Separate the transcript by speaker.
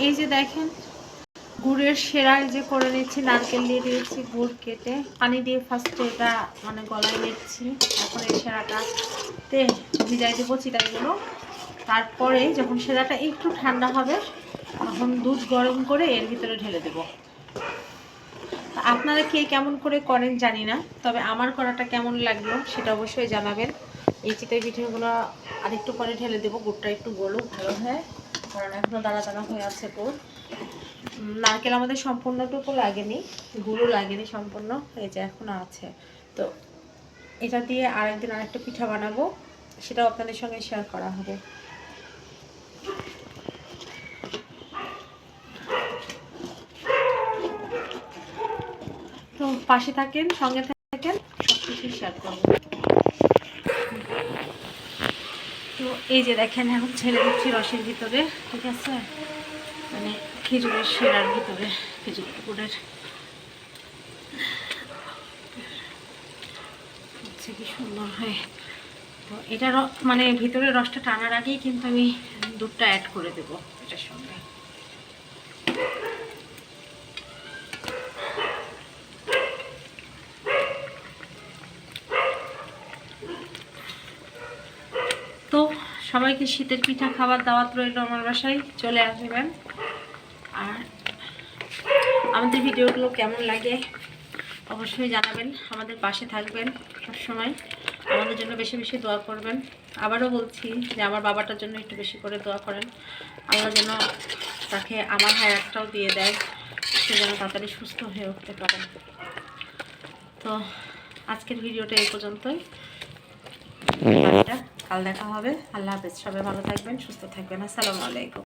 Speaker 1: এই যে দেখেন গুড়ের সেরা যে করে নিচ্ছি, নারকেল দিয়ে দিয়েছি, গুড় কেটে পানি দিয়ে ফার্স্টে এটা মানে গলায় নিচ্ছি। এখন এই সেরাটাতে ভিজাই দেবো চিড়াগুলো। তারপরে যখন সেরাটা একটু ঠান্ডা হবে তখন দুধ গরম করে এর ভিতরে ঢেলে দেবো। আপনারা কে কেমন করে করেন জানি না, তবে আমার করাটা কেমন লাগলো সেটা অবশ্যই জানাবেন। এই চিতই পিঠেগুলো আরেকটু পরে ঢেলে দেবো, গুড়টা একটু গলুক ভালো হয়, কারণ এখনও দানা দানা হয়ে আছে গুড়। নারকেল আমাদের সম্পূর্ণটুকু লাগেনি, গুঁড়ো লাগেনি সম্পূর্ণ, এই যে এখনও আছে। তো এটা দিয়ে আরেকদিন আরেকটা পিঠা বানাবো, সেটাও আপনাদের সঙ্গে শেয়ার করা হবে। তো পাশে থাকেন, সঙ্গে থাকেন, সব কিছু শেয়ার করবো। তো এই যে দেখেন এখন ছেড়ে দিচ্ছি রসের ভিতরে, ঠিক আছে, মানে খেজুরের শিরার ভিতরে, খেজুর গুড়ের হচ্ছে কি সুন্দর হয়। তো এটা মানে ভিতরে রসটা টানার আগেই কিন্তু আমি দুধটা অ্যাড করে দেবো এটার সঙ্গে। তো সবাইকে শীতের পিঠা খাবার দাওয়াত রইল, আমার বাসায় চলে আসবেন। আর আমাদের ভিডিওগুলো কেমন লাগে অবশ্যই জানাবেন, আমাদের পাশে থাকবেন সবসময়, আমাদের জন্য বেশি বেশি দোয়া করবেন। আবারও বলছি যে আমার বাবাটার জন্য একটু বেশি করে দোয়া করেন, আল্লাহ যেন তাকে আমার হায়াতটাও দিয়ে দেয়, সে যেন তাড়াতাড়ি সুস্থ হয়ে উঠতে পারেন। তো আজকের ভিডিওটা এই পর্যন্তই, কাল দেখা হবে। আল্লাহ হাফেজ, সবাই ভালো থাকবেন, সুস্থ থাকবেন। আসসালামু আলাইকুম।